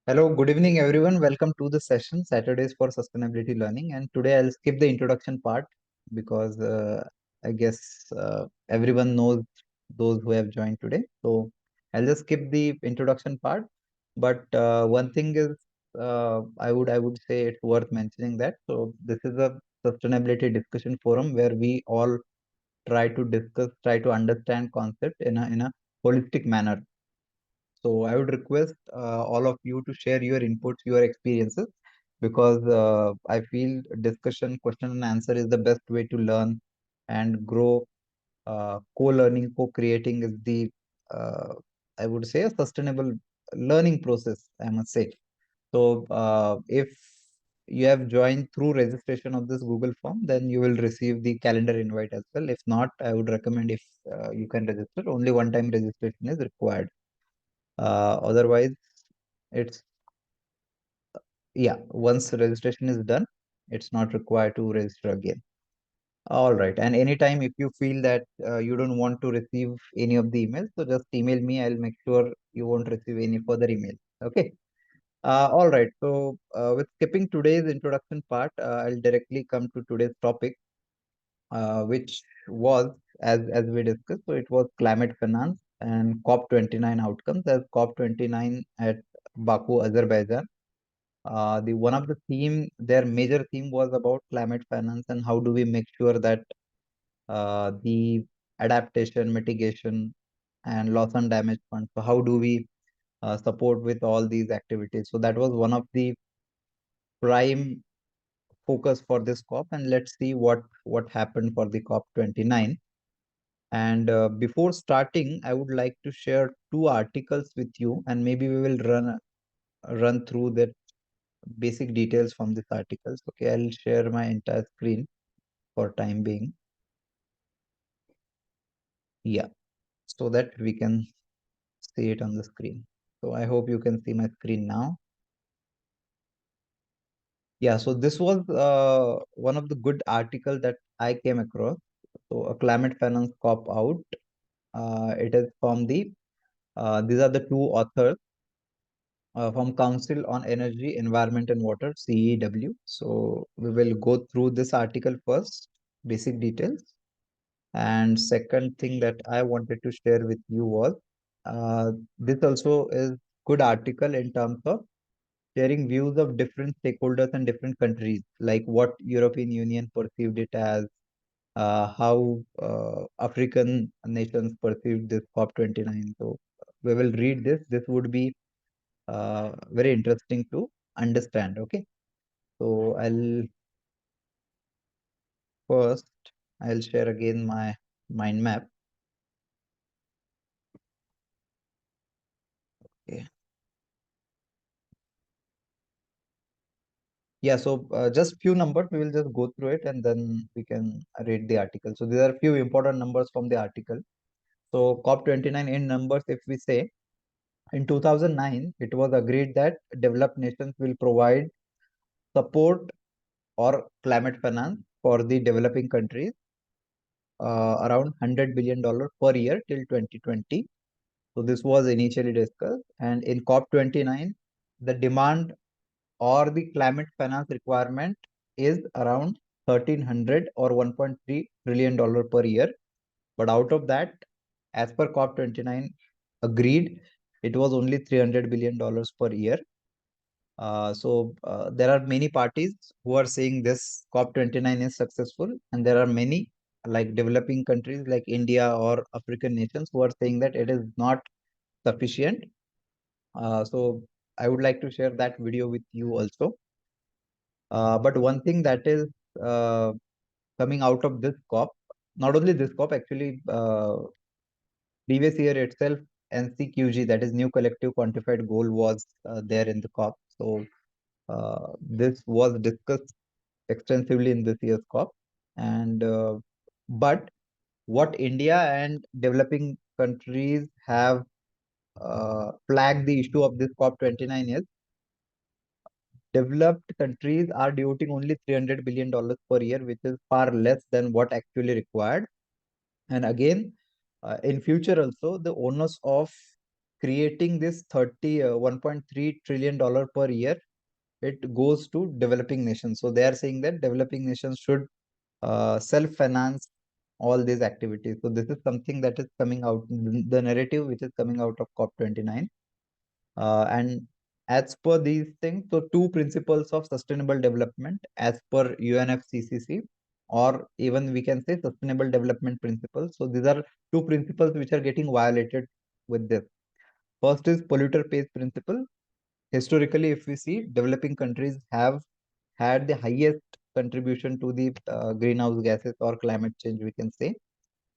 Hello, good evening, everyone. Welcome to the session, Saturdays for Sustainability Learning. And today I'll skip the introduction part because I guess everyone knows those who have joined today. So I'll just skip the introduction part. But one thing is, I would say it's worth mentioning that. So this is a sustainability discussion forum where we all try to understand concept in a holistic manner. So I would request all of you to share your inputs, your experiences, because I feel discussion, question and answer is the best way to learn and grow. Co-learning, co-creating is the, uh, I would say, a sustainable learning process, I must say. So if you have joined through registration of this Google form, then you will receive the calendar invite as well. If not, I would recommend if you can register, only one time registration is required. Otherwise, it's yeah, once registration is done, it's not required to register again. All right. And anytime if you feel that you don't want to receive any of the emails, so just email me. I'll make sure you won't receive any further email. Okay. All right. So with skipping today's introduction part, I'll directly come to today's topic, which was as we discussed. So it was climate finance and COP29 outcomes as COP29 at Baku, Azerbaijan. The one of the their major theme was about climate finance and how do we make sure that the adaptation, mitigation, and loss and damage fund. So how do we support with all these activities? So that was one of the prime focus for this COP, and let's see what happened for the COP29. And before starting, I would like to share two articles with you, and maybe we will run through that basic details from this articles. Okay, I'll share my entire screen for time being. Yeah, so that we can see it on the screen. So I hope you can see my screen now. Yeah, so this was one of the good article that I came across. So a climate finance cop out. It is from these are the two authors from Council on Energy, Environment and Water, CEW. So we will go through this article first, basic details. And second thing that I wanted to share with you was this also is good article in terms of sharing views of different stakeholders and different countries, like what European Union perceived it as, how African nations perceived this COP29. So we will read this. This would be very interesting to understand. Okay, so first I'll share again my mind map. Okay. Yeah, so just few numbers, we will just go through it and then we can read the article. So there are few important numbers from the article. So COP29 in numbers, if we say, in 2009, it was agreed that developed nations will provide support or climate finance for the developing countries around $100 billion per year till 2020. So this was initially discussed. And in COP29, the demand or the climate finance requirement is around 1300 or $1.3 trillion per year. But out of that, as per COP29 agreed, it was only $300 billion per year. So there are many parties who are saying this COP29 is successful, and there are many like developing countries like India or African nations who are saying that it is not sufficient. So I would like to share that video with you also. But one thing that is uh, coming out of this COP, not only this COP, actually, previous year itself, NCQG, that is New Collective Quantified Goal, was there in the COP. So this was discussed extensively in this year's COP. And but what India and developing countries have flagged the issue of this COP29 is developed countries are devoting only $300 billion per year, which is far less than what actually required. And again, in future also, the onus of creating this 1.3 trillion dollar per year, it goes to developing nations. So they are saying that developing nations should self-finance all these activities. So this is something that is coming out, the narrative which is coming out of COP29. And as per these things, so two principles of sustainable development as per UNFCCC, or even we can say sustainable development principles. So these are two principles which are getting violated with this. First is polluter pays principle. Historically, if we see, developing countries have had the highest contribution to the greenhouse gases or climate change, we can say.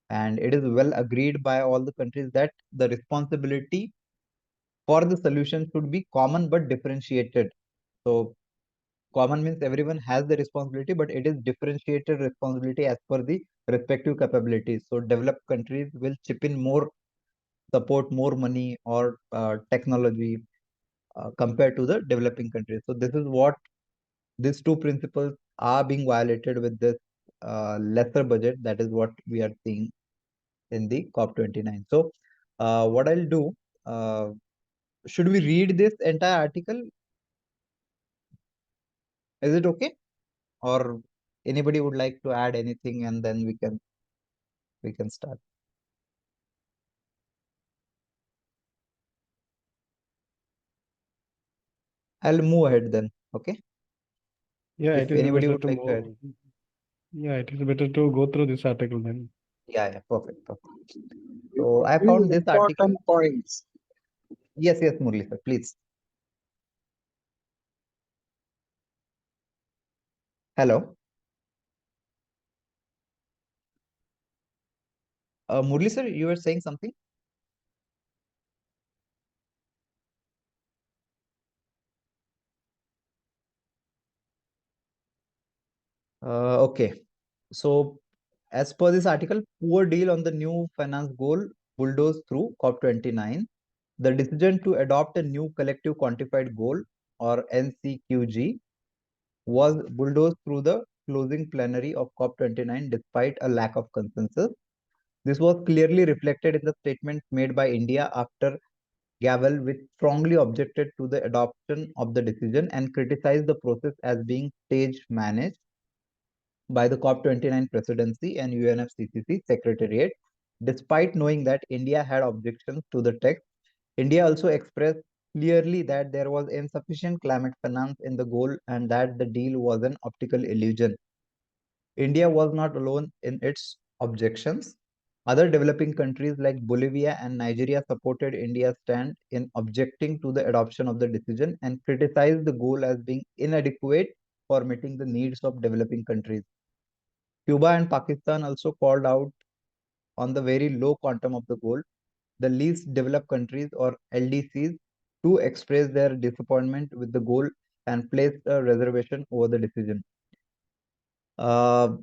And it is well agreed by all the countries that the responsibility for the solution should be common but differentiated. So common means everyone has the responsibility, but it is differentiated responsibility as per the respective capabilities. So developed countries will chip in more support, more money or technology compared to the developing countries. So this is what these two principles are being violated with this lesser budget. That is what we are seeing in the COP29. So what I'll do, uh, should we read this entire article? Is it okay? Or anybody would like to add anything, and then we can start. I'll move ahead then. Okay. Yeah, If it is anybody better would to like to add. move. Yeah, it is better to go through this article then. Yeah, perfect. You So could I bring found this article. important points. Yes, Murli sir, please. Hello. Murli sir, you were saying something? Okay. So as per this article, poor deal on the new finance goal bulldozed through COP29. The decision to adopt a new collective quantified goal, or NCQG, was bulldozed through the closing plenary of COP29 despite a lack of consensus. This was clearly reflected in the statements made by India after Gavel, which strongly objected to the adoption of the decision and criticized the process as being stage managed by the COP29 presidency and UNFCCC secretariat. Despite knowing that India had objections to the text, India also expressed clearly that there was insufficient climate finance in the goal and that the deal was an optical illusion. India was not alone in its objections. Other developing countries like Bolivia and Nigeria supported India's stand in objecting to the adoption of the decision and criticized the goal as being inadequate for meeting the needs of developing countries. Cuba and Pakistan also called out on the very low quantum of the goal. The least developed countries, or LDCs, to express their disappointment with the goal and placed a reservation over the decision. Uh,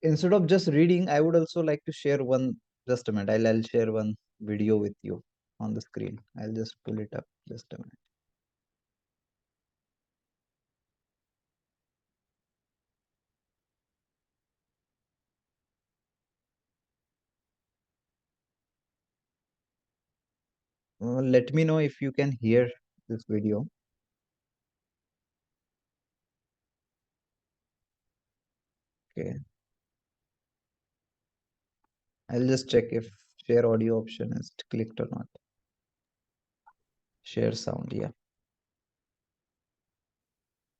Instead of just reading, I would also like to share one. Just a minute. I'll share one video with you on the screen. I'll just pull it up. Just a minute. Let me know if you can hear this video. Okay. I'll just check if share audio option is clicked or not. Share sound, yeah.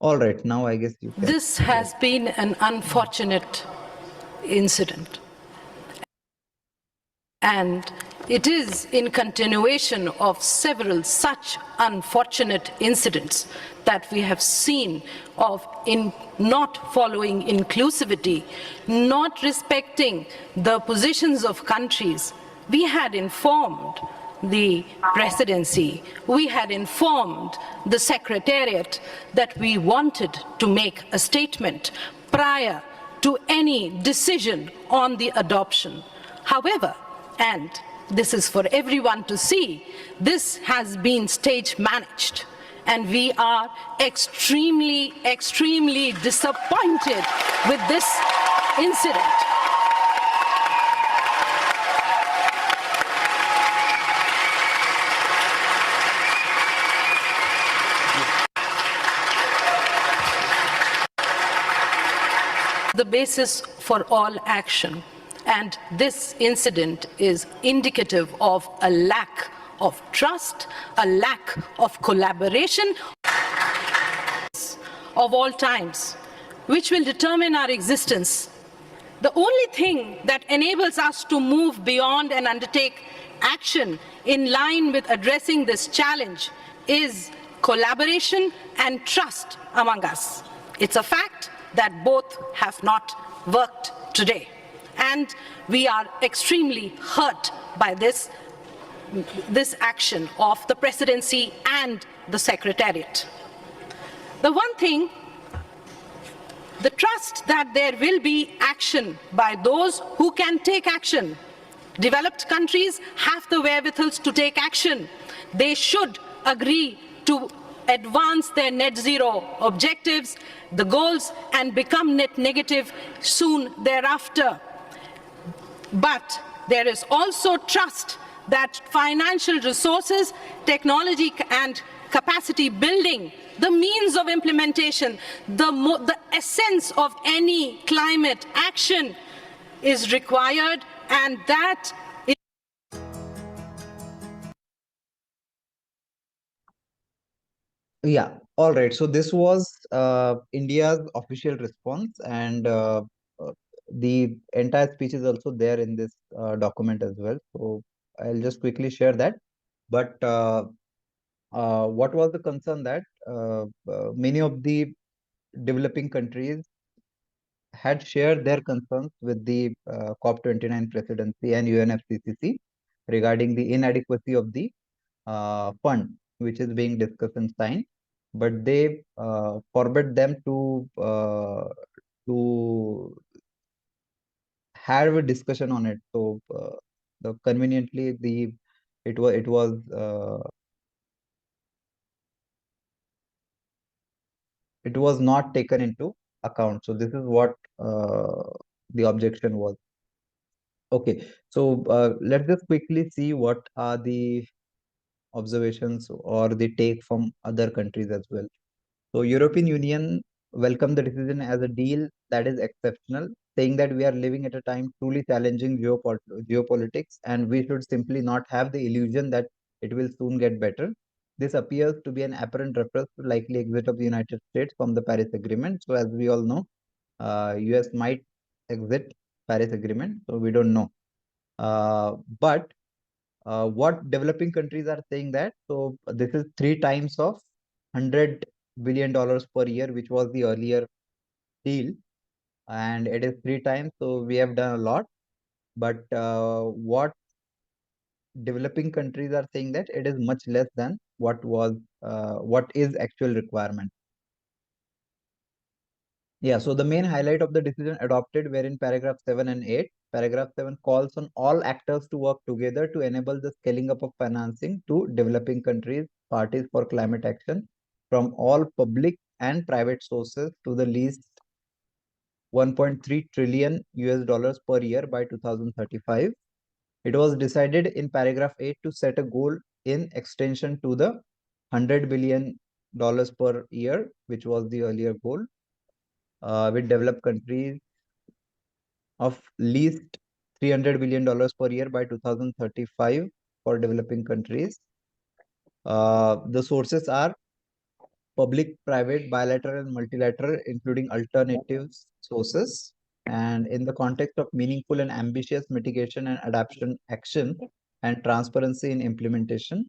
All right, now I guess you can. This has been an unfortunate incident. And it is in continuation of several such unfortunate incidents that we have seen of in not following inclusivity, not respecting the positions of countries. We had informed the presidency, we had informed the secretariat that we wanted to make a statement prior to any decision on the adoption. However, and this is for everyone to see, this has been stage managed. And we are extremely, extremely disappointed with this incident. the basis for all action. And this incident is indicative of a lack of trust, a lack of collaboration of all times, which will determine our existence. The only thing that enables us to move beyond and undertake action in line with addressing this challenge is collaboration and trust among us. It's a fact that both have not worked today. And we are extremely hurt by this action of the presidency and the secretariat. The one thing, the trust that there will be action by those who can take action. Developed countries have the wherewithals to take action. They should agree to advance their net zero objectives, the goals, and become net negative soon thereafter. But there is also trust that financial resources, technology, and capacity building, the means of implementation, the essence of any climate action is required, and that is. Yeah, all right. So this was India's official response, and the entire speech is also there in this document as well. So I'll just quickly share that. But what was the concern that many of the developing countries had shared their concerns with the COP29 presidency and UNFCCC regarding the inadequacy of the fund which is being discussed and signed, but they forbid them to have a discussion on it. So the conveniently it was not taken into account. So this is what the objection was. Okay, so let's just quickly see what are the observations or the take from other countries as well. So European Union welcomed the decision as a deal that is exceptional, saying that we are living at a time truly challenging geopolitics, and we should simply not have the illusion that it will soon get better. This appears to be an apparent reference to likely exit of the United States from the Paris Agreement. So as we all know, US might exit Paris Agreement, so we don't know. But what developing countries are saying that, so this is 3 times of $100 billion per year, which was the earlier deal, and it is 3 times. So we have done a lot. But what developing countries are saying that it is much less than what is actual requirement. Yeah, so the main highlight of the decision adopted were in paragraph 7 and 8. Paragraph 7 calls on all actors to work together to enable the scaling up of financing to developing countries, parties for climate action, from all public and private sources to the least 1.3 trillion US dollars per year by 2035. It was decided in paragraph 8 to set a goal in extension to the $100 billion per year, which was the earlier goal, with developed countries of least $300 billion per year by 2035 for developing countries. The sources are public, private, bilateral, and multilateral, including alternatives sources. And in the context of meaningful and ambitious mitigation and adaptation action and transparency in implementation,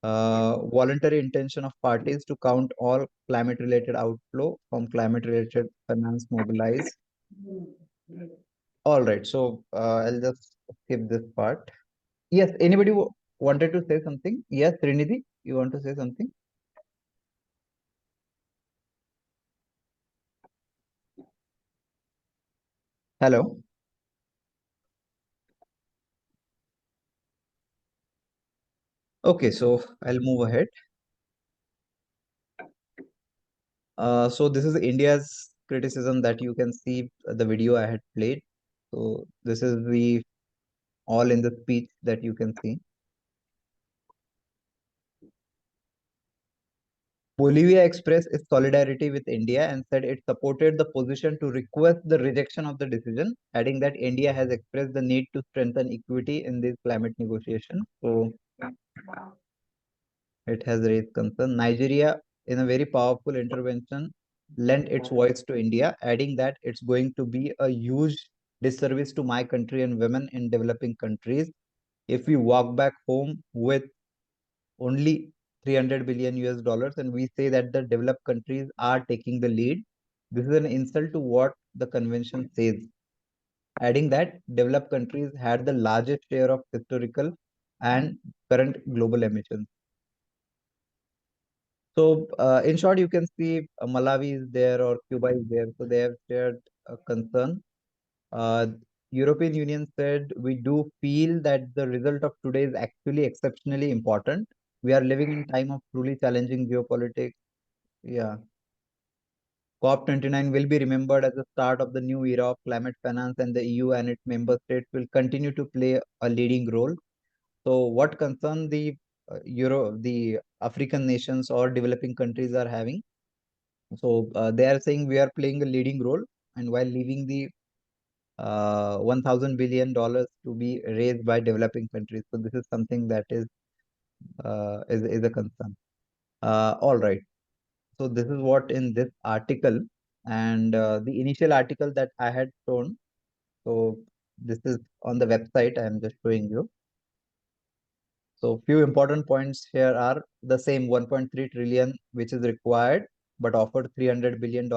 voluntary intention of parties to count all climate-related outflow from climate-related finance mobilized. All right, so I'll just skip this part. Yes, anybody wanted to say something? Yes, Trinity, you want to say something? Hello. Okay, so I'll move ahead. So this is India's criticism that you can see the video I had played. So this is the all in the speech that you can see. Bolivia expressed its solidarity with India and said it supported the position to request the rejection of the decision, adding that India has expressed the need to strengthen equity in these climate negotiations. So it has raised concern. Nigeria, in a very powerful intervention, lent its voice to India, adding that it's going to be a huge disservice to my country and women in developing countries if we walk back home with only 300 billion US dollars and we say that the developed countries are taking the lead. This is an insult to what the convention says, adding that developed countries had the largest share of historical and current global emissions. So, in short, you can see Malawi is there or Cuba is there. So they have shared a concern. Uh, European Union said we do feel that the result of today is actually exceptionally important. We are living in time of truly challenging geopolitics. Yeah. COP29 will be remembered as the start of the new era of climate finance, and the EU and its member states will continue to play a leading role. So, what concern the African nations or developing countries are having? So, they are saying we are playing a leading role, and while leaving the $1,000 billion to be raised by developing countries. So, this is something that is a concern. All right. So this is what in this article, and the initial article that I had shown. So this is on the website. I am just showing you. So few important points here are the same 1.3 trillion which is required, but offered $300 billion.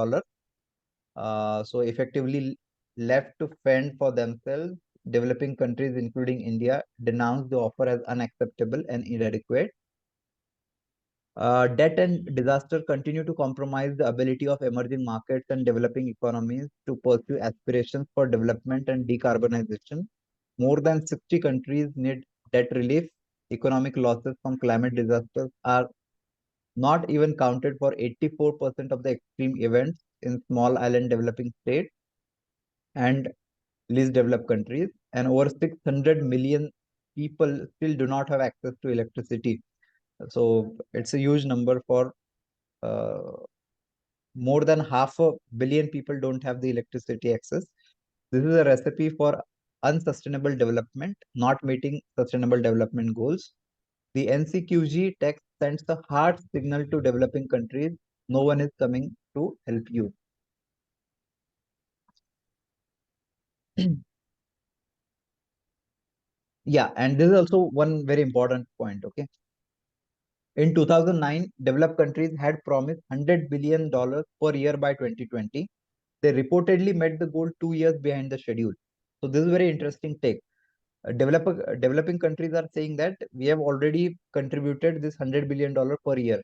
So effectively left to fend for themselves. Developing countries, including India, denounced the offer as unacceptable and inadequate. Debt and disaster continue to compromise the ability of emerging markets and developing economies to pursue aspirations for development and decarbonization. More than 60 countries need debt relief. Economic losses from climate disasters are not even counted for 84% of the extreme events in small island developing states and least developed countries. And over 600 million people still do not have access to electricity. So it's a huge number for uh, more than half a billion people don't have the electricity access. This is a recipe for unsustainable development, not meeting sustainable development goals. The NCQG text sends a hard signal to developing countries. No one is coming to help you. Yeah, and this is also one very important point. Okay. In 2009, developed countries had promised $100 billion per year by 2020. They reportedly met the goal 2 years behind the schedule. So this is very interesting take. Developing countries are saying that we have already contributed this $100 billion per year,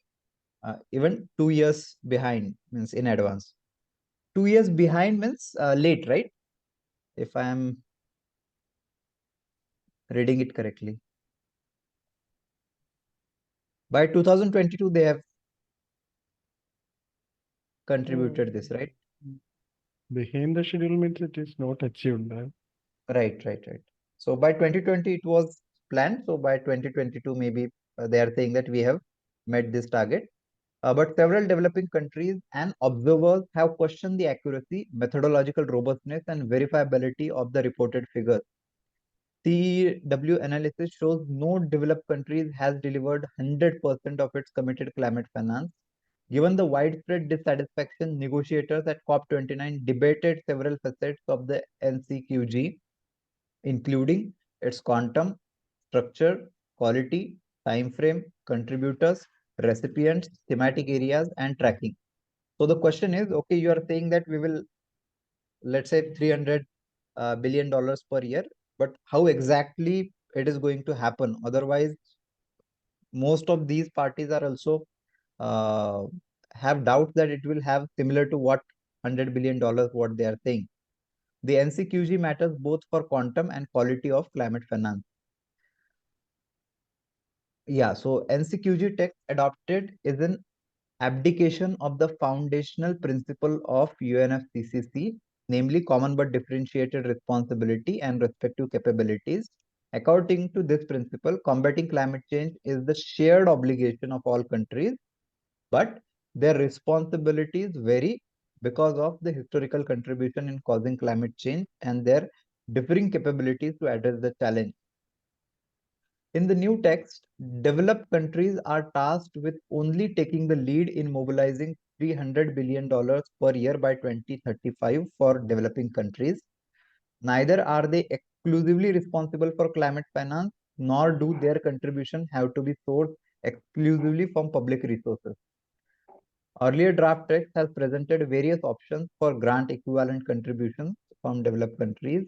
even 2 years behind means in advance. 2 years behind means late, right? If I am reading it correctly. By 2022, they have contributed this, right? Behind the schedule means it is not achieved, right? Right. So by 2020, it was planned. So by 2022, maybe they are saying that we have met this target. But several developing countries and observers have questioned the accuracy, methodological robustness, and verifiability of the reported figures. CW analysis shows no developed countries has delivered 100% of its committed climate finance. Given the widespread dissatisfaction, negotiators at COP29 debated several facets of the NCQG, including its quantum, structure, quality, time frame, contributors, recipients, thematic areas, and tracking. So the question is, okay, you are saying that we will, let's say, $300 billion per year, but how exactly it is going to happen? Otherwise, most of these parties are also uh, have doubts that it will have similar to what $100 billion what they are saying. The NCQG matters both for quantum and quality of climate finance. Yeah, so NCQG text adopted is an abdication of the foundational principle of UNFCCC, namely common but differentiated responsibility and respective capabilities. According to this principle, combating climate change is the shared obligation of all countries, but their responsibilities vary because of the historical contribution in causing climate change and their differing capabilities to address the challenge. In the new text, developed countries are tasked with only taking the lead in mobilizing $300 billion per year by 2035 for developing countries. Neither are they exclusively responsible for climate finance, nor do their contribution have to be sourced exclusively from public resources. Earlier draft text has presented various options for grant equivalent contributions from developed countries.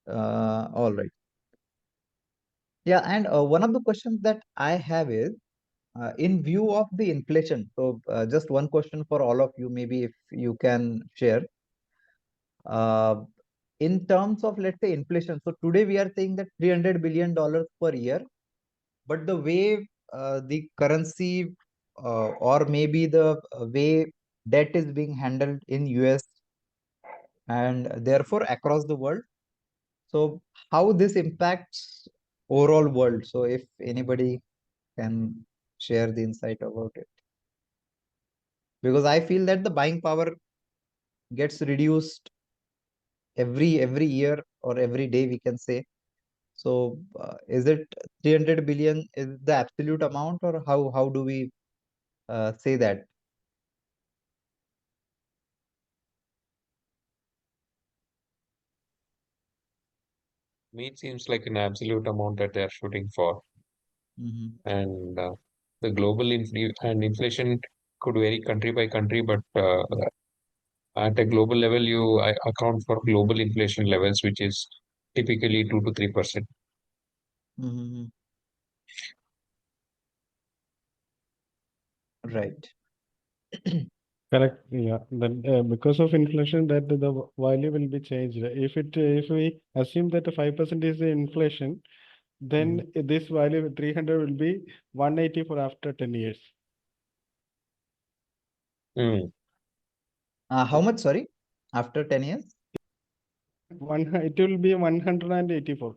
All right. Yeah, and one of the questions that I have is, in view of the inflation, so just one question for all of you, maybe if you can share. Uh, in terms of, let's say, inflation, so today we are saying that $300 billion per year, but the way the currency or maybe the way debt is being handled in US and therefore across the world, so how this impacts overall world. So if anybody can share the insight about it, because I feel that the buying power gets reduced every year or every day, we can say. So is it 300 billion is the absolute amount, or how do we say that? Me, it seems like an absolute amount that they're shooting for. Mhm. And the global inflation could vary country by country, but at a global level, you account for global inflation levels, which is typically 2 to 3%. Mhm. Right. Correct. Yeah. Then because of inflation, that the value will be changed. If we assume that the 5% is the inflation, then this value 300 will be 180 for after 10 years. Mm. How much, sorry, after 10 years? It will be 184.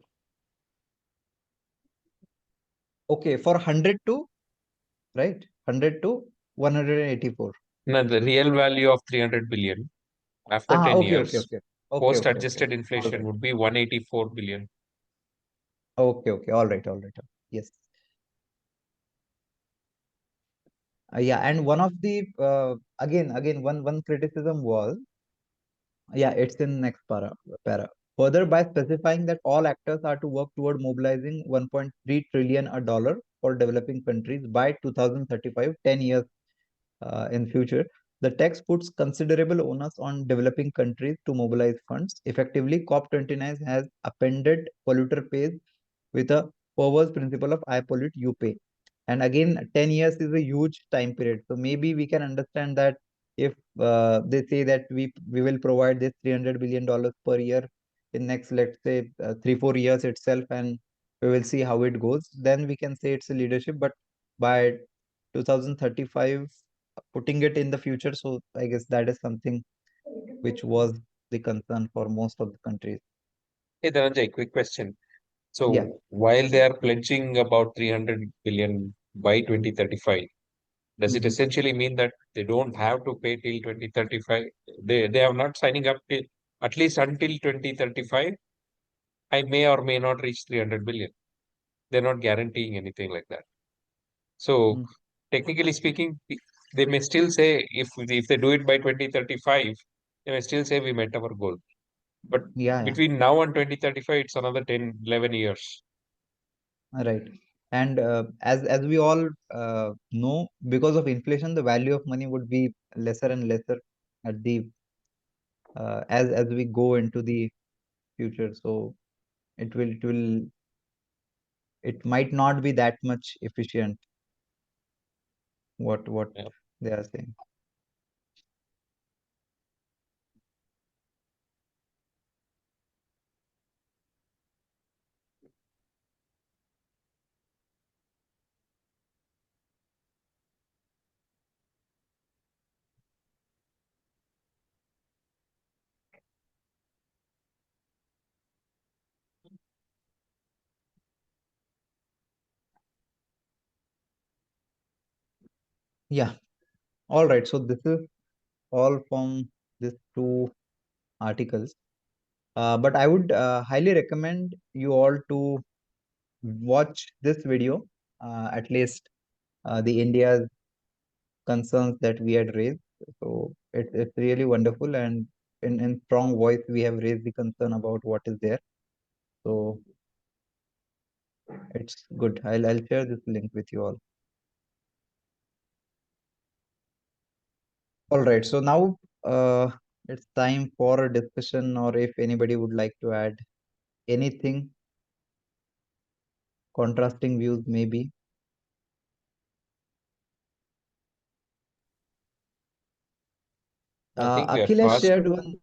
Okay, for 100 to, right? 100 to 184. Now, the real value of 300 billion after 10 Okay, okay, years, okay. Okay, okay, okay. post-adjusted All inflation right. would be 184 billion. Okay, okay. All right, all right. Yes. Yeah, and one of the again one criticism was, yeah, it's in next para. Further, by specifying that all actors are to work toward mobilizing 1.3 trillion a dollar for developing countries by 2035, 10 years in future, the text puts considerable onus on developing countries to mobilize funds. Effectively, COP29 has appended polluter pays with a perverse principle of I pollute, you pay. And again, 10 years is a huge time period. So maybe we can understand that if they say that we will provide this $300 billion per year in next, let's say, 3 4 years itself, and we will see how it goes, then we can say it's a leadership. But by 2035, putting it in the future, so I guess that is something which was the concern for most of the countries. Hey, Dhananjay, quick question. Yeah. So while they are pledging about 300 billion by 2035, does it Mhm. essentially mean that they don't have to pay till 2035? They are not signing up till at least until 2035. I may or may not reach 300 billion. They're not guaranteeing anything like that. So Mm. technically speaking, they may still say if they do it by 2035, they may still say we met our goal. But Yeah, yeah. between now and 2035, it's another 10, 11 years. Right. And as we all know, because of inflation, the value of money would be lesser and lesser at the as we go into the future. So it might not be that much efficient, what Yeah. they are saying. Yeah. All right, so this is all from these two articles. But I would highly recommend you all to watch this video, at least the India's concerns that we had raised. So it's really wonderful, and in strong voice we have raised the concern about what is there. So it's good. I'll share this link with you all. All right. So now it's time for a discussion, or if anybody would like to add anything, contrasting views maybe. I think we are Akhil has fast. shared one.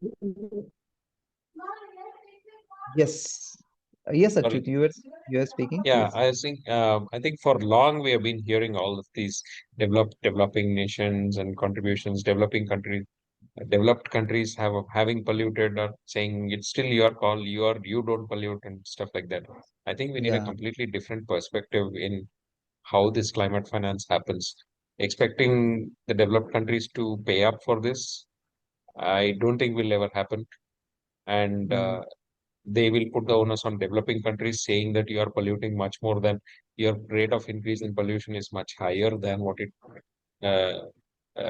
Yes. Yes, Sorry. Achyut, you are speaking. Yeah, Yes. I think for long we have been hearing all of these developing nations and contributions, developing countries, developed countries having polluted or saying it's still your call, you don't pollute and stuff like that. I think we need a Yeah. completely different perspective in how this climate finance happens. Expecting the developed countries to pay up for this, I don't think will ever happen. And Mm, they will put the onus on developing countries, saying that you are polluting much more than your rate of increase in pollution is much higher than uh,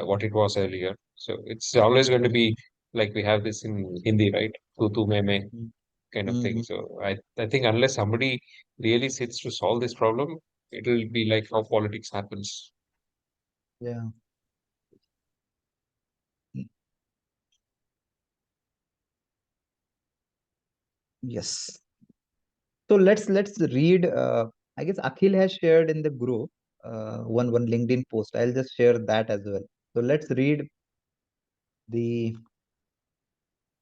what it was earlier. So it's always going to be like we have this in Hindi, right? Tu tu me mm, kind of thing. mm, So I think unless somebody really sits to solve this problem, it will be like how politics happens. yeah. Mm, yes. So let's read. I guess Akhil has shared in the group one LinkedIn post. I'll just share that as well. So let's read the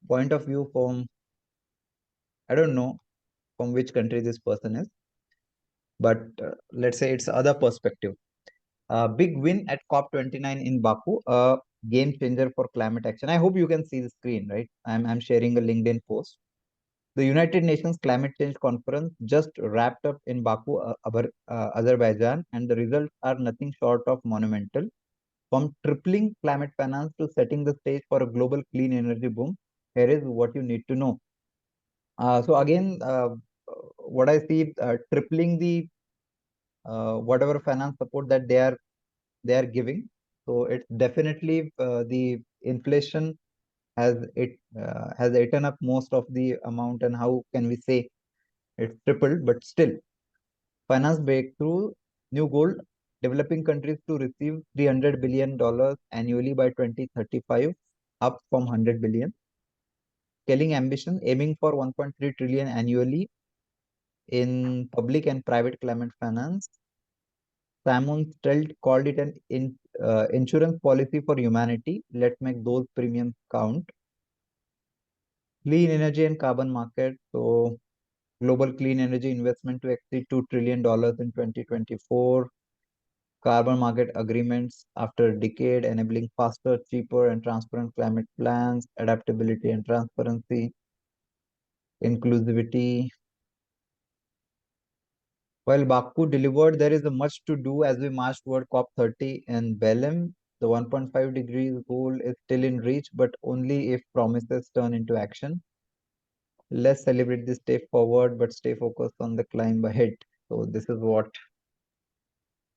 point of view from, I don't know from which country this person is, but let's say it's other perspective. Big win at COP29 in Baku, a game changer for climate action. I hope you can see the screen, right? I'm sharing a LinkedIn post. The United Nations Climate Change Conference just wrapped up in Baku, Azerbaijan, and the results are nothing short of monumental. From tripling climate finance to setting the stage for a global clean energy boom, here is what you need to know. So again, what I see, tripling the whatever finance support that they are giving. So it's definitely the inflation has eaten up most of the amount, and how can we say it's tripled? But still, finance breakthrough, new goal: developing countries to receive $300 billion annually by 2035, up from 100 billion. Scaling ambition, aiming for 1.3 trillion annually in public and private climate finance. Simon Stelt called it an insurance policy for humanity. Let's make those premiums count. Clean energy and carbon market. So, global clean energy investment to exceed $2 trillion in 2024. Carbon market agreements after a decade, enabling faster, cheaper, and transparent climate plans, adaptability and transparency, inclusivity. While Baku delivered, there is a much to do as we march toward COP30 in Belém. The 1.5 degrees goal is still in reach, but only if promises turn into action. Let's celebrate this step forward, but stay focused on the climb ahead. So this is what,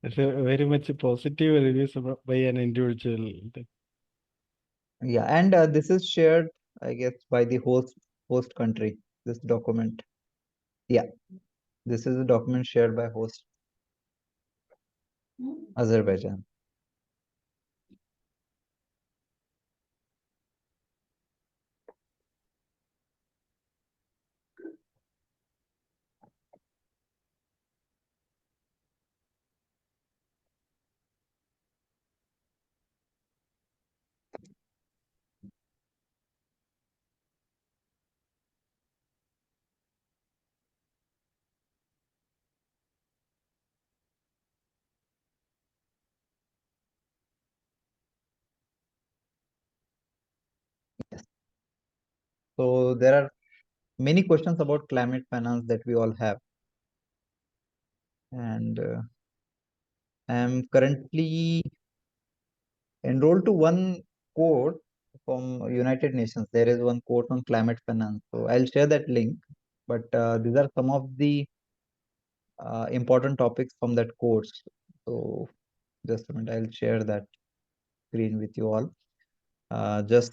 It's a very much positive reviews by an individual. yeah, and this is shared, I guess, by the host country. This document, yeah, this is a document shared by host Azerbaijan. So there are many questions about climate finance that we all have, and I am currently enroll to one course from United Nations. There is one course on climate finance. So I'll share that link. But these are some of the important topics from that course. So just a minute, I'll share that screen with you all. Just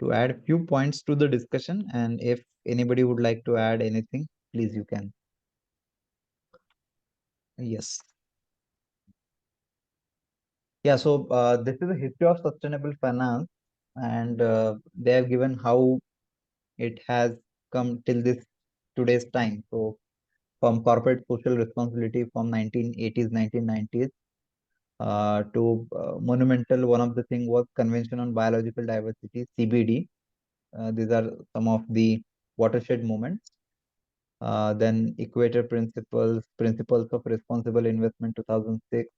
to add few points to the discussion, and if anybody would like to add anything, please you can. Yes. Yeah, so this is a history of sustainable finance, and they have given how it has come till this today's time. So from corporate social responsibility from 1980s, 1990s, to monumental, one of the thing was Convention on Biological Diversity, CBD. These are some of the watershed moments. Then Equator Principles, Principles of Responsible Investment 2006,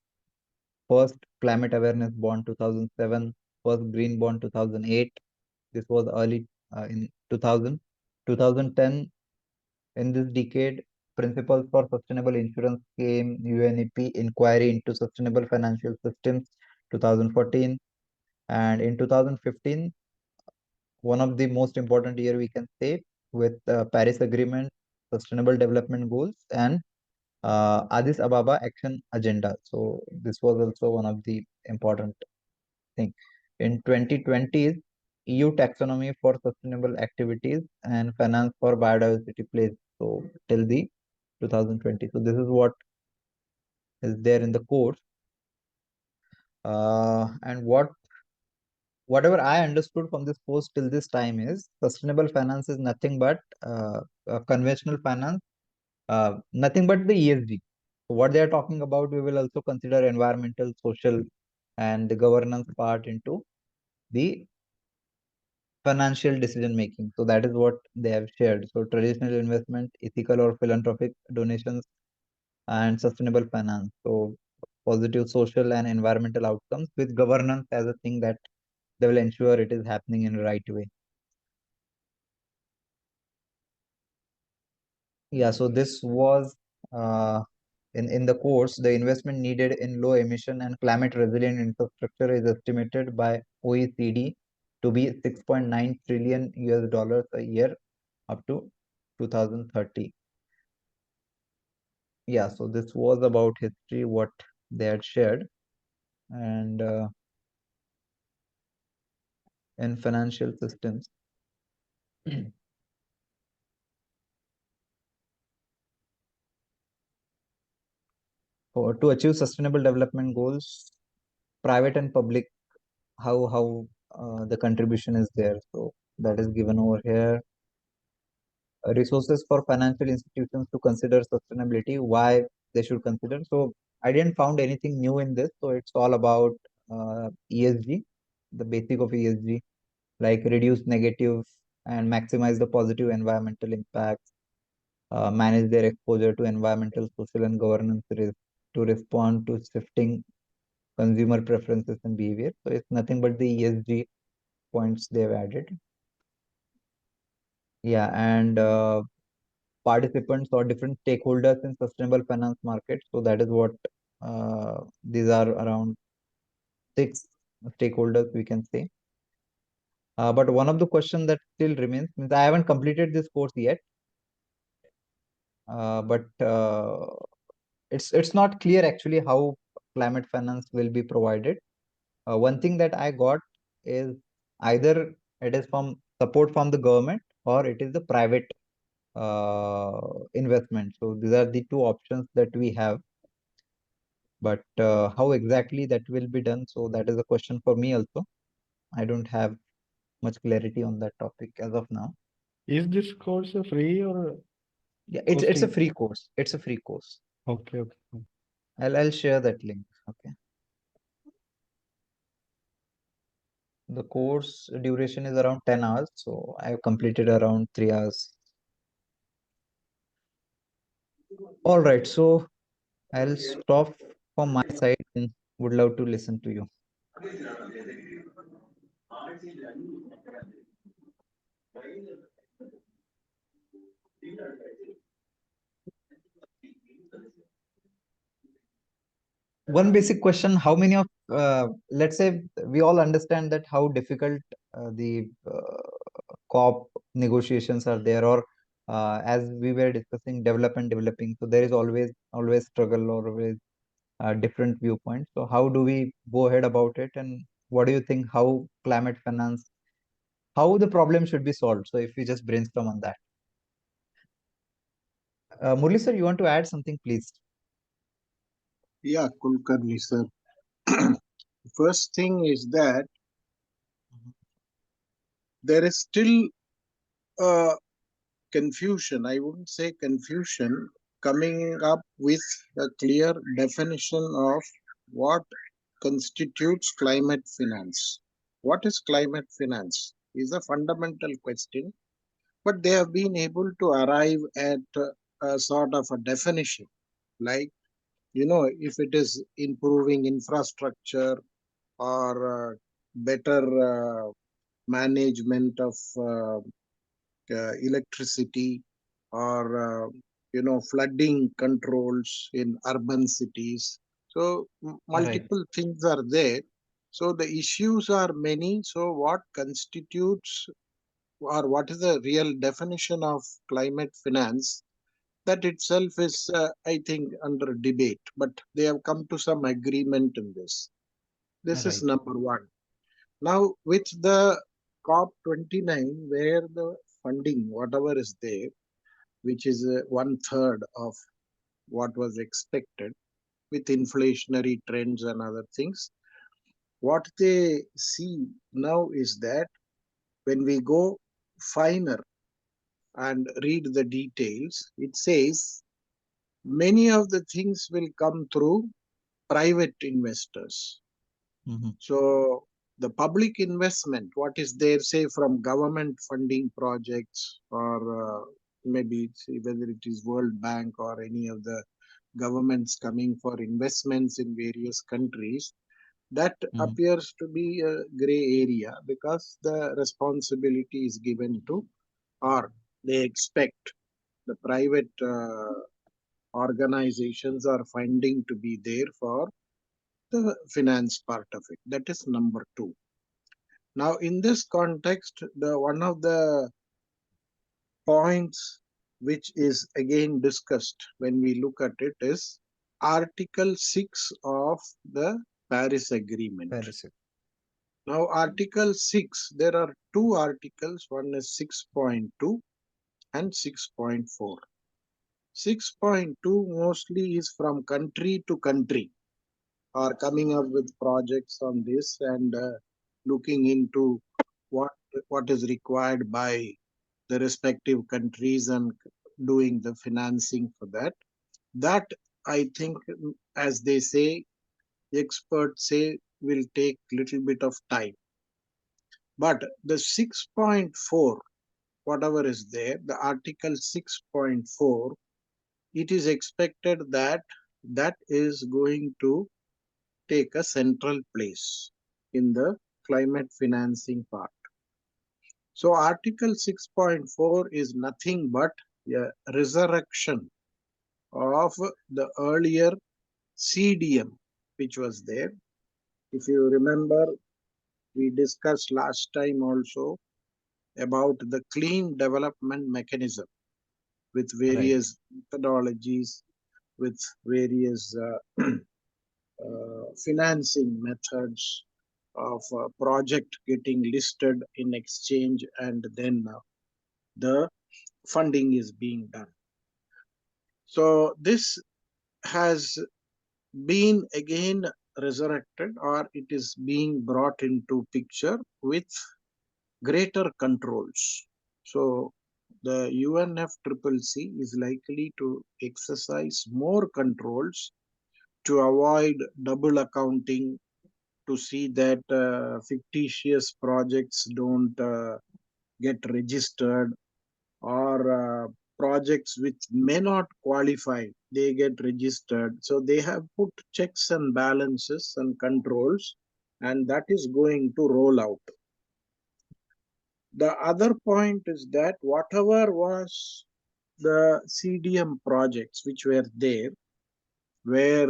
first Climate Awareness Bond 2007, first Green Bond 2008. This was early in 2000. 2010, in this decade, Principles for Sustainable Insurance came, UNEP Inquiry into Sustainable Financial Systems 2014. And in 2015, one of the most important year we can say, with Paris Agreement, Sustainable Development Goals, and Addis Ababa Action Agenda. So this was also one of the important thing. In 2020s, EU taxonomy for sustainable activities and finance for biodiversity place. So till the 2020. So this is what is there in the course. And whatever I understood from this post till this time is sustainable finance is nothing but conventional finance, nothing but the ESG. So what they are talking about, we will also consider environmental, social, and the governance part into the financial decision making. So that is what they have shared. So traditional investment, ethical or philanthropic donations, and sustainable finance. So positive social and environmental outcomes with governance as a thing that they will ensure it is happening in the right way. Yeah, so this was uh, in the course, the investment needed in low emission and climate resilient infrastructure is estimated by OECD to be 6.9 trillion US dollars a year up to 2030. Yeah, so this was about history, what they had shared, and in financial systems. To achieve sustainable development goals, private and public, how the contribution is there. So that is given over here. Resources for financial institutions to consider sustainability, why they should consider. So I didn't found anything new in this. So it's all about ESG, the basic of ESG, like reduce negative and maximize the positive environmental impacts, manage their exposure to environmental, social, and governance risk to respond to shifting consumer preferences and behavior. So it's nothing but the ESG points they've added. Yeah, and participants or different stakeholders in sustainable finance market. So that is what these are, around 6 stakeholders we can say. But one of the question that still remains, means I haven't completed this course yet, but it's not clear actually how climate finance will be provided. One thing that I got is either it is from support from the government or it is the private investment. So these are the two options that we have. But how exactly that will be done? So that is a question for me also. I don't have much clarity on that topic as of now. Is this course a free or Yeah, it's a costing? free course. It's a free course. Okay, okay. I'll share that link. Okay. The course duration is around 10 hours, so I have completed around 3 hours. All right, so I'll stop from my side and would love to listen to you. One basic question: how many of let's say we all understand that how difficult the COP negotiations are there, or as we were discussing, developing. So there is always struggle, or always different viewpoints. So how do we go ahead about it, and what do you think? How climate finance, how the problem should be solved? So if we just brainstorm on that. Murli sir, you want to add something, please? Yeah, Kulkarni sir. First thing is that there is still confusion. I wouldn't say confusion, coming up with a clear definition of what constitutes climate finance. What is climate finance is a fundamental question, but they have been able to arrive at a sort of a definition. Like, if it is improving infrastructure or better management of electricity, or flooding controls in urban cities. So Right, multiple things are there. So the issues are many. So what constitutes, or what is the real definition of climate finance, that itself is, I think, under debate, but they have come to some agreement in this. This is right. number one. Now, with the COP29, where the funding, whatever is there, which is one third of what was expected with inflationary trends and other things, what they see now is that when we go finer and read the details, it says many of the things will come through private investors. So the public investment, what is there, say from government funding projects, or maybe whether it is World Bank or any of the governments coming for investments in various countries, that appears to be a gray area, because the responsibility is given to, or they expect, the private organizations or funding to be there for the finance part of it. That is number two. Now, in this context, the one of the points which is again discussed when we look at it is Article 6 of the Paris Agreement. Paris. Now, Article 6, there are two articles, one is 6.2 and 6.4. 6.2 mostly is from country to country, are coming up with projects on this, and looking into what is required by the respective countries and doing the financing for that. That, I think, as they say, experts say, will take little bit of time. But the 6.4, whatever is there, the Article 6.4, it is expected that that is going to take a central place in the climate financing part. So Article 6.4 is nothing but a resurrection of the earlier CDM, which was there. If you remember, we discussed last time also about the clean development mechanism with various methodologies, with various financing methods of a project getting listed in exchange, and then the funding is being done. So this has been again resurrected, or it is being brought into picture with greater controls. So the UNFCCC is likely to exercise more controls to avoid double accounting, to see that fictitious projects don't get registered, or projects which may not qualify, they get registered. So they have put checks and balances and controls, and that is going to roll out. The other point is that whatever was the CDM projects which were there, where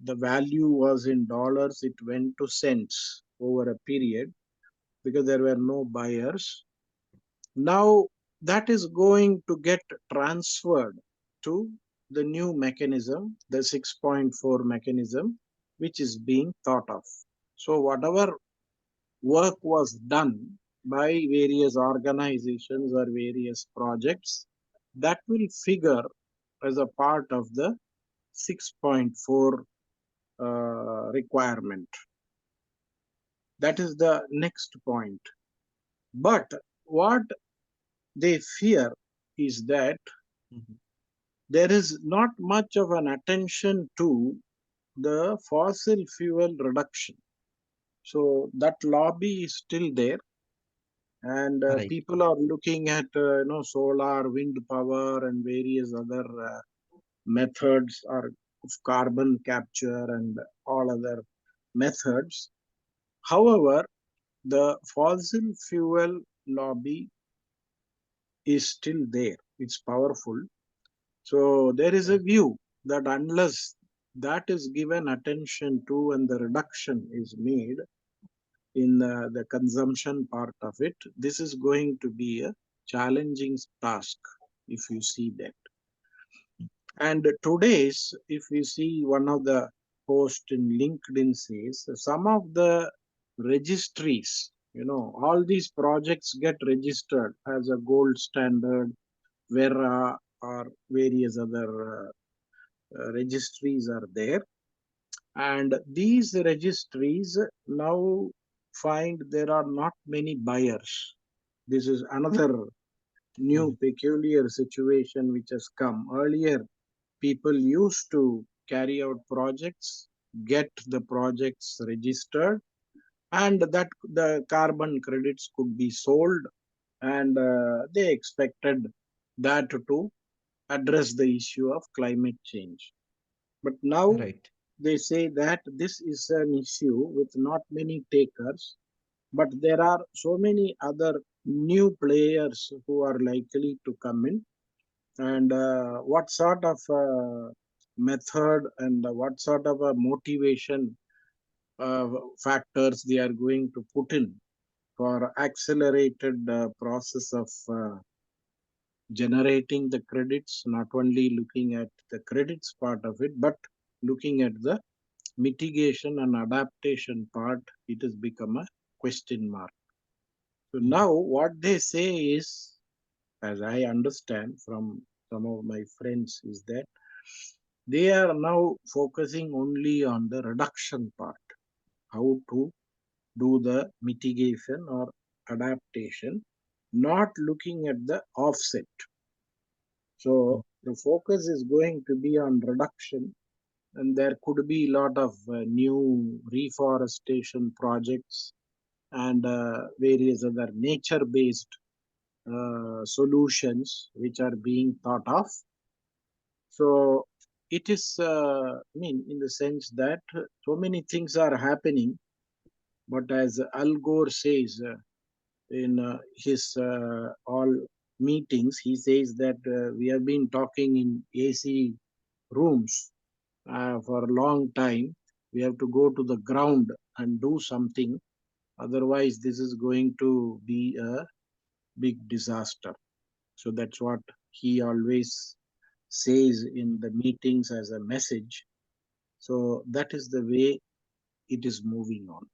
the value was in dollars, it went to cents over a period because there were no buyers. Now that is going to get transferred to the new mechanism, the 6.4 mechanism, which is being thought of. So whatever work was done by various organizations or various projects, that will figure as a part of the 6.4 requirement. That is the next point. But what they fear is that there is not much of an attention to the fossil fuel reduction. So that lobby is still there, and Right. people are looking at solar, wind power, and various other methods or of carbon capture and all other methods. However, the fossil fuel lobby is still there. It's powerful. So there is a view that unless that is given attention to and the reduction is made in the consumption part of it, this is going to be a challenging task if you see that. And today's, if we see one of the posts in LinkedIn says, some of the registries, all these projects get registered as a gold standard, where or various other registries are there. And these registries now find there are not many buyers. This is another new peculiar situation which has come. Earlier, people used to carry out projects, get the projects registered, and that the carbon credits could be sold, and they expected that to address the issue of climate change. But now Right. they say that this is an issue with not many takers, but there are so many other new players who are likely to come in. And what sort of method and what sort of a motivation factors they are going to put in for accelerated process of generating the credits, not only looking at the credits part of it, but looking at the mitigation and adaptation part, it has become a question mark. So now what they say is, as I understand from some of my friends, is that they are now focusing only on the reduction part, how to do the mitigation or adaptation, not looking at the offset. So the focus is going to be on reduction, and there could be a lot of new reforestation projects and various other nature-based solutions which are being thought of. So it is, in the sense that so many things are happening, but as Al Gore says in his all meetings, he says that we have been talking in AC rooms for a long time. We have to go to the ground and do something. Otherwise, this is going to be a big disaster. So that's what he always says in the meetings as a message. So that is the way it is moving on.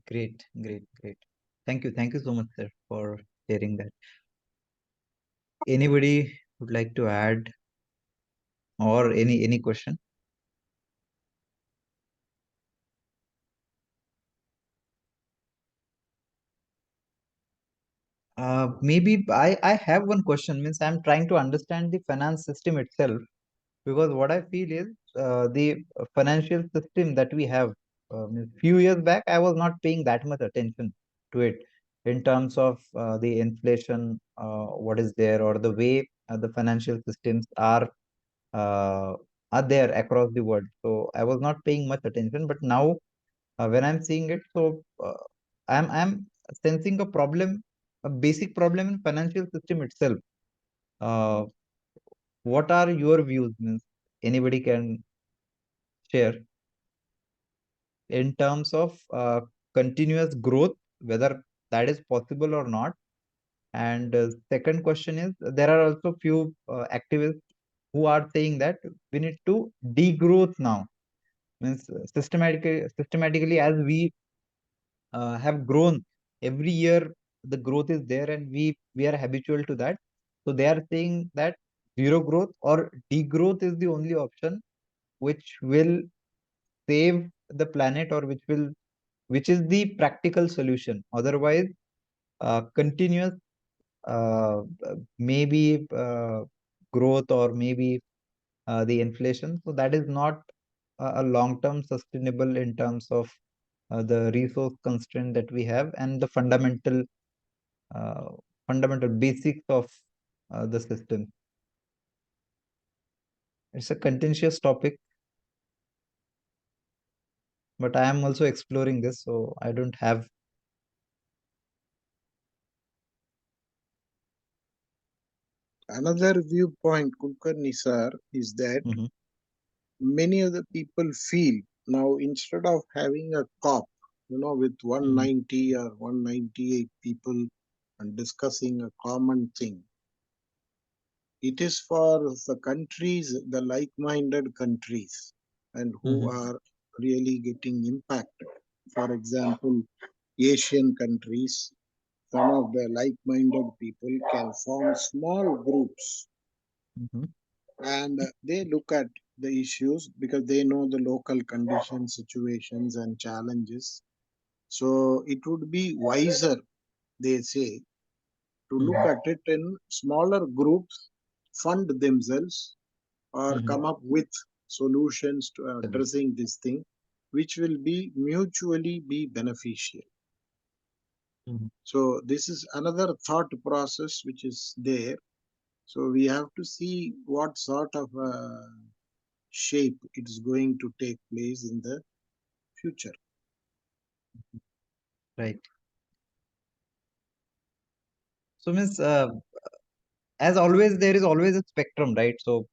Great, great, great. Thank you. Thank you so much, sir, for sharing that. Anybody would like to add or any question? Maybe I have one question. Means I'm trying to understand the finance system itself, because what I feel is the financial system that we have. Means few years back, I was not paying that much attention to it in terms of the inflation, what is there, or the way the financial systems uh, are there across the world. So I was not paying much attention, but now when I'm seeing it, so I'm sensing a problem, a basic problem in financial system itself. Uh, what are your views? Means anybody can share in terms of continuous growth, whether that is possible or not. And second question is, there are also few activists who are saying that we need to degrowth now. Means systematically, as we have grown every year, the growth is there, and we are habitual to that. So they are saying that zero growth or degrowth is the only option which will save the planet, or which is the practical solution. Otherwise, continuous maybe growth, or maybe the inflation. So that is not a long-term sustainable in terms of the resource constraint that we have, and the uh, fundamental basics of the system. It's a contentious topic, but I am also exploring this, so I don't have. Another viewpoint, Kulkarni sir, is that Mhm, many of the people feel now instead of having a COP, with mhm, 190 or 198 people and discussing a common thing, it is for the countries, the like-minded countries, and who mhm, are really getting impacted. For example, Asian countries, some of the like-minded people can form small groups mhm, and they look at the issues because they know the local conditions, situations, and challenges. So it would be wiser, they say, to look mhm, at it in smaller groups, fund themselves, or mhm. come up with solutions to Solution. addressing this thing, which will be mutually be beneficial. Mhm, So this is another thought process which is there. So we have to see what sort of shape it is going to take place in the future. right. So means as always, there is always a spectrum, right? So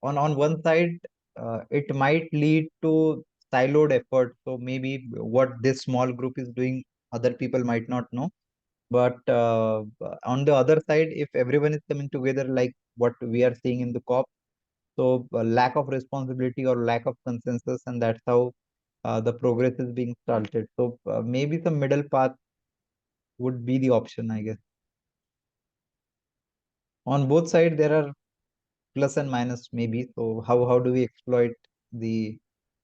on one side, it might lead to siloed effort. So maybe what this small group is doing, other people might not know. But on the other side, if everyone is coming together, like what we are seeing in the COP, so lack of responsibility or lack of consensus, and that's how the progress is being started. So maybe some middle path would be the option, I guess. On both sides, there are plus and minus, maybe. So how do we exploit the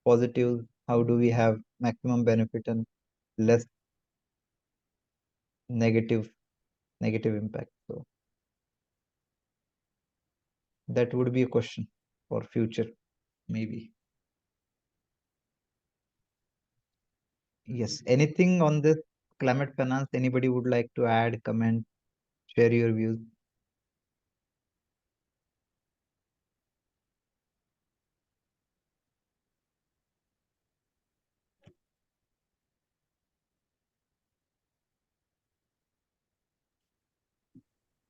positives? How do we have maximum benefit and less negative negative impact? So that would be a question for future, maybe. Yes. Anything on this climate finance? Anybody would like to add, comment, share your views?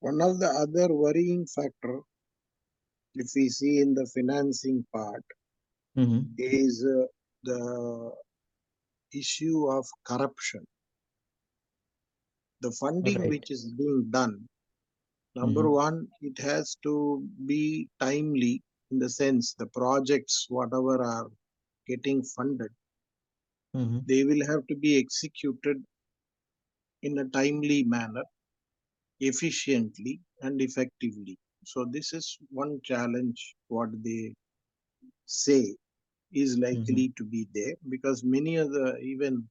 One of the other worrying factor, if we see in the financing part, Mm-hmm. is the issue of corruption. The funding Right. which is being done, number Mm-hmm. one, it has to be timely in the sense the projects, whatever are getting funded, Mm-hmm. they will have to be executed in a timely manner, efficiently and effectively. So this is one challenge what they say is Mm-hmm. likely to be there because many of the even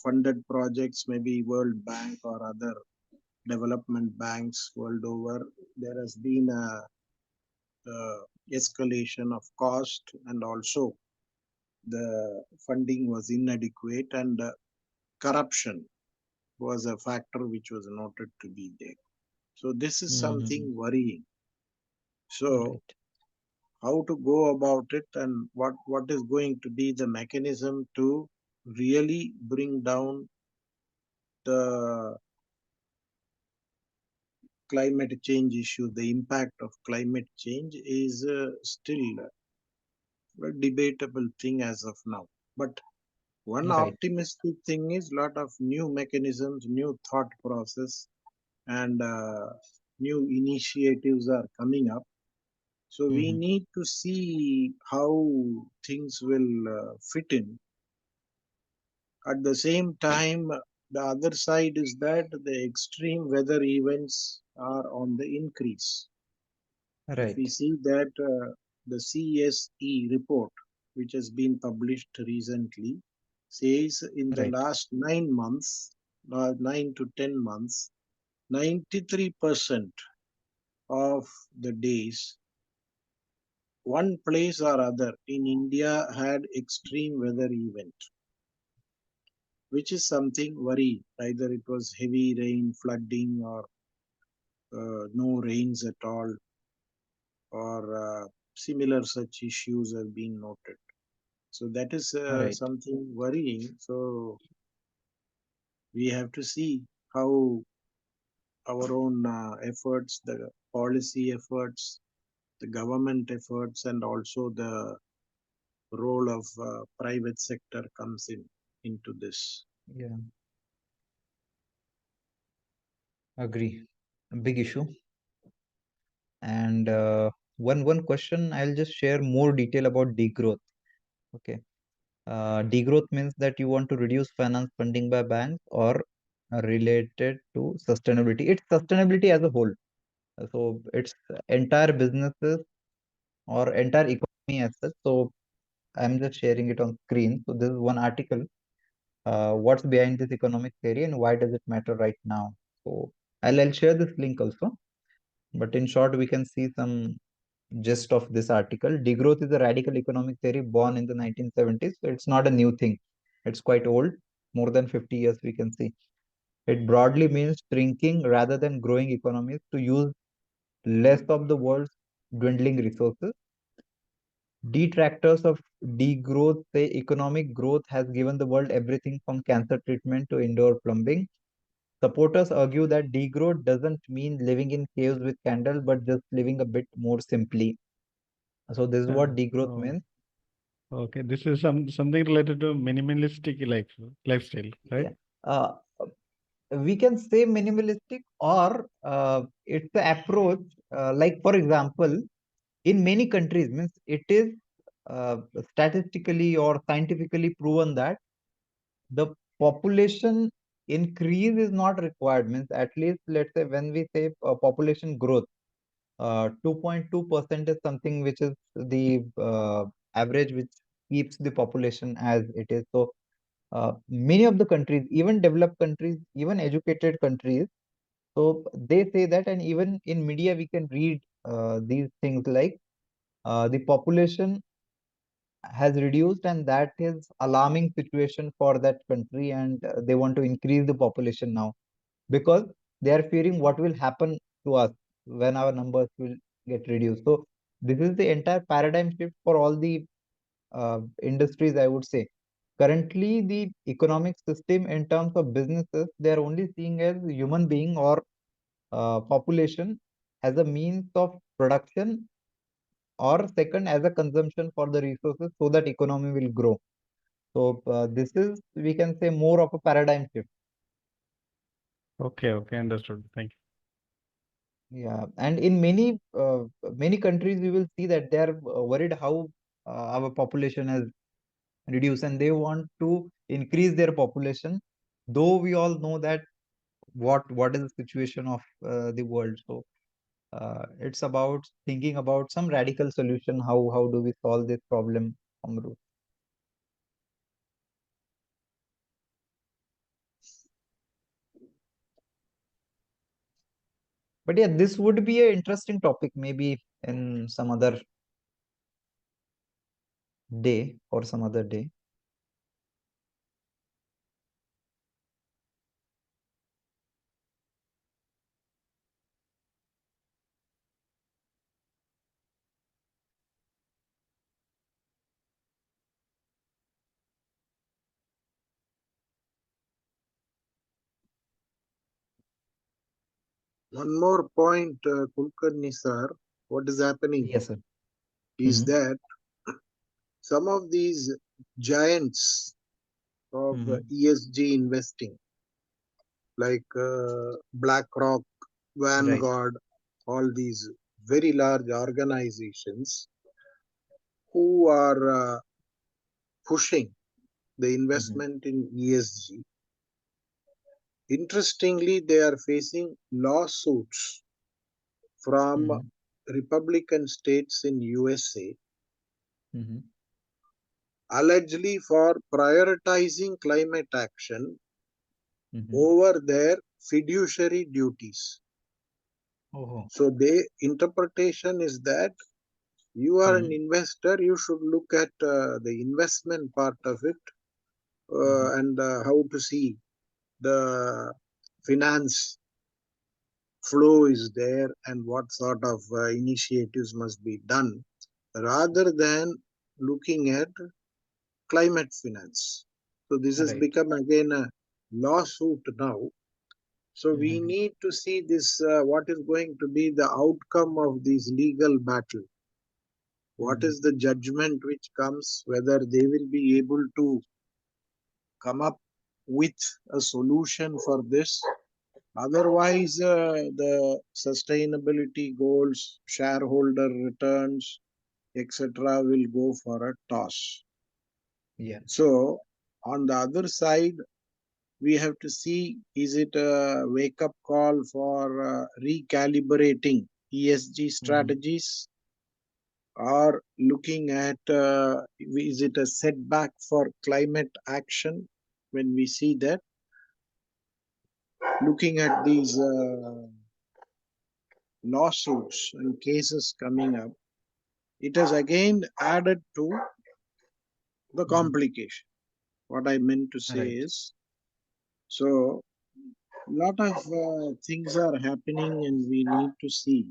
funded projects, maybe World Bank or other development banks world over, there has been escalation of cost and also the funding was inadequate and corruption was a factor which was noted to be there. So this is Mm-hmm. something worrying. So Right. how to go about it and what is going to be the mechanism to really bring down the climate change issue, the impact of climate change is still a debatable thing as of now. But one Right. optimistic thing is lot of new mechanisms, new thought process, and new initiatives are coming up. So we Mm-hmm. need to see how things will fit in. At the same time, the other side is that the extreme weather events are on the increase. If we Right. see that the CSE report, which has been published recently, says in the Right. last 9 months, 9 to 10 months, 93% of the days, one place or other in India had extreme weather event, which is something worry. Either it was heavy rain, flooding, or no rains at all, or similar such issues have been noted. So that is Right. something worrying. So we have to see how our own efforts, the policy efforts, the government efforts, and also the role of private sector comes in into this. Yeah. Agree. A big issue. And one question, I'll just share more detail about degrowth. Okay. Degrowth means that you want to reduce finance funding by banks or related to sustainability. It's sustainability as a whole. So it's entire businesses or entire economy as such. So I'm just sharing it on screen. So this is one article. What's behind this economic theory and why does it matter right now? So I'll share this link also. But in short, we can see some gist of this article. Degrowth is a radical economic theory born in the 1970s. So it's not a new thing. It's quite old, more than 50 years we can see. It broadly means shrinking rather than growing economies to use less of the world's dwindling resources. Detractors of degrowth say economic growth has given the world everything from cancer treatment to indoor plumbing. Supporters argue that degrowth doesn't mean living in caves with candles, but just living a bit more simply. So this is Uh, what degrowth oh, means. okay. This is something related to minimalistic lifestyle, right? Yeah. Uh, we can say minimalistic or it's the approach. Like for example, in many countries, means it is statistically or scientifically proven that the population increase is not required. Means at least let's say when we say population growth, 2.2% is something which is the average which keeps the population as it is. So many of the countries, even developed countries, even educated countries, so they say that, and even in media we can read these things like the population has reduced and that is alarming situation for that country, and they want to increase the population now because they are fearing what will happen to us when our numbers will get reduced. So this is the entire paradigm shift for all the industries, I would say. Currently, the economic system in terms of businesses, they are only seeing as human being or population as a means of production, or second as a consumption for the resources so that economy will grow. So this is, we can say, more of a paradigm shift. Okay, okay, understood. Thank you. Yeah, and in many countries, we will see that they are worried how our population has reduced, and they want to increase their population. Though we all know that what is the situation of the world. So it's about thinking about some radical solution. How do we solve this problem from root? But yeah, this would be an interesting topic, maybe in some other day or some other day. One more point, Kulkarni sir, what is happening Yes, sir. is Mm-hmm. that some of these giants of Mm-hmm. ESG investing, like BlackRock, Right. Vanguard, all these very large organizations who are pushing the Mm-hmm. investment in ESG. Interestingly, they are facing lawsuits from Mm-hmm. Republican states in USA, Mm-hmm. allegedly for prioritizing climate action Mm-hmm. over their fiduciary duties. Oh. So their interpretation is that you are an Mm-hmm. investor, you should look at the investment part of it Mm-hmm. and how to see the finance flow is there and what sort of initiatives must be done rather than looking at climate finance. So this has Right. become again a lawsuit now. So we Mm-hmm. need to see this what is going to be the outcome of this legal battle. What Mm-hmm. is the judgment which comes, whether they will be able to come up with a solution for this. Otherwise, the sustainability goals, shareholder returns, etc., will go for a toss. Yeah. So, on the other side, we have to see, is it a wake up call for recalibrating ESG Mm-hmm. strategies, or looking at is it a setback for climate action? When we see that, looking at these lawsuits and cases coming up, it has again added to the Mm-hmm. complication. What I meant to say Right. is, so lot of things are happening and we need to see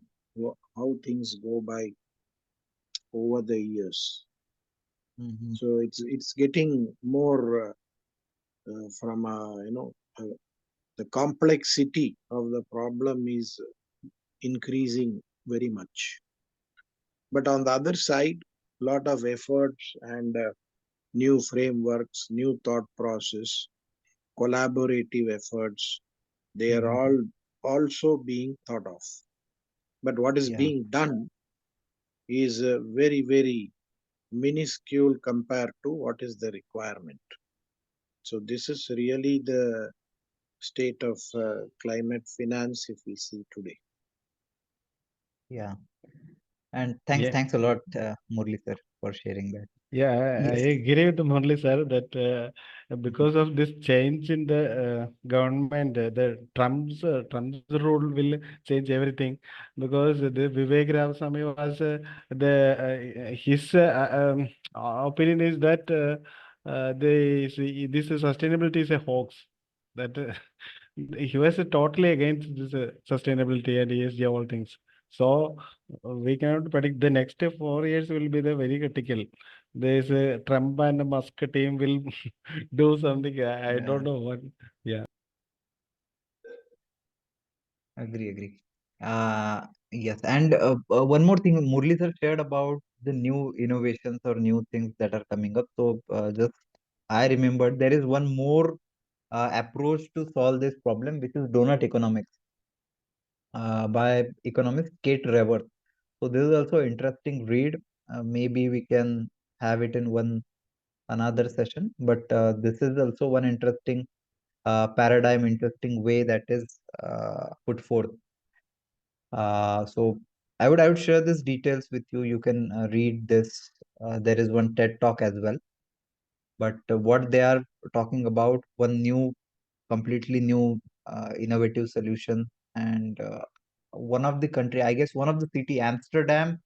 how things go by over the years. Mm-hmm. So it's getting more from the complexity of the problem is increasing very much. But on the other side, lot of efforts and new frameworks, new thought process, collaborative efforts, they are Mm-hmm. all also being thought of. But what is Yeah. being done is very, very minuscule compared to what is the requirement. So this is really the state of climate finance if we see today. Yeah. And thanks, Yeah. thanks a lot, Murli sir, for sharing that. Yeah, I Yes. agree with Murli sir that Mm-hmm. because of this change in the government, the Trump's rule will change everything. Because the Vivek Ramaswamy was the his opinion is that this sustainability is a hoax. That he was totally against this sustainability and ESG all things. So we cannot predict the next 4 years will be the very critical. There's a Trump and Musk team will do something. I Yeah. don't know what. Yeah. Agree, agree. Yes, and one more thing, Murli sir shared about the new innovations or new things that are coming up. So just I remembered there is one more approach to solve this problem, which is donut economics by economist Kate Raworth. So this is also interesting read. Maybe we can have it in one another session, but this is also one interesting paradigm, interesting way that is put forth. So I would share these details with you. You can read this. There is one TED talk as well. But what they are talking about, one new, completely new, innovative solution, and one of the country, I guess, one of the city, Amsterdam.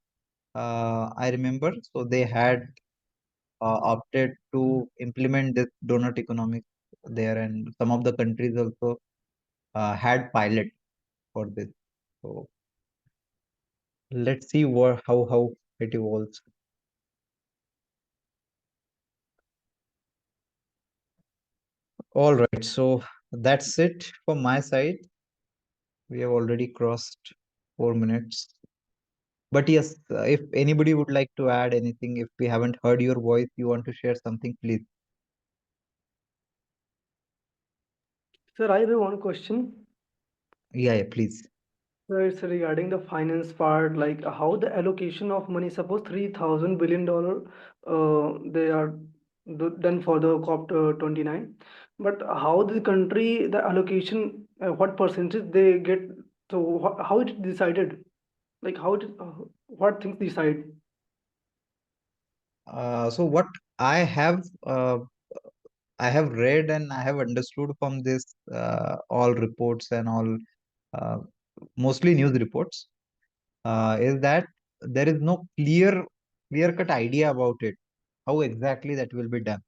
I remember. So they had opted to implement this donut economics there, and some of the countries also had pilot for this. So let's see what how it evolves. All right, so that's it from my side. We have already crossed 4 minutes. But yes, if anybody would like to add anything, if we haven't heard your voice, you want to share something, please. Sir, I have one question. Yeah, please. Sir, it's regarding the finance part, like how the allocation of money. Suppose $3,000 billion, they are done for the COP 29, but how the country the allocation, what percentage they get? So how it decided? Like how it, what things decide? So what I have read and I have understood from this all reports and all uh, mostly news reports is that there is no clear cut idea about it, how exactly that will be done.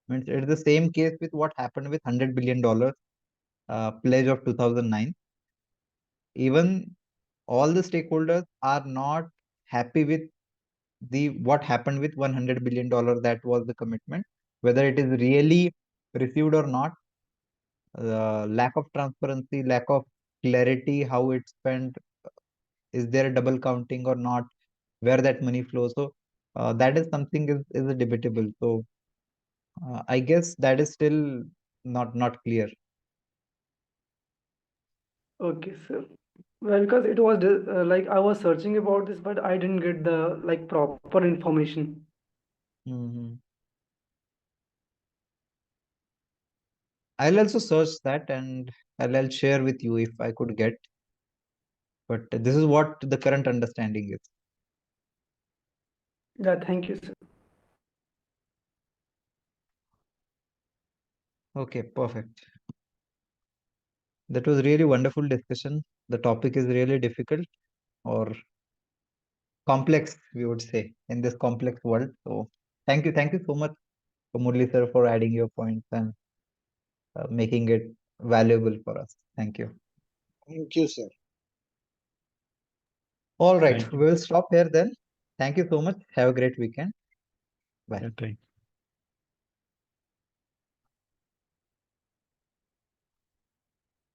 Means it's the same case with what happened with $100 billion pledge of 2009. Even all the stakeholders are not happy with the what happened with $100 billion, that was the commitment, whether it is really received or not. Lack of transparency, lack of clarity, how it's spent, is there a double counting or not, where that money flows. So that is something is debatable. So I guess that is still not clear. Okay, sir. Well, because it was like I was searching about this, but I didn't get the like proper information. Mhm. I'll also search that and I'll share with you if I could get. But this is what the current understanding is. Yeah, thank you, sir. Okay, perfect. That was really wonderful discussion. The topic is really difficult or complex, we would say, in this complex world. So thank you so much, Murli sir, for adding your points and making it valuable for us. Thank you. Thank you, sir. All right, Thank you. we'll stop here then. Thank you so much. Have a great weekend. Bye. Yeah, thank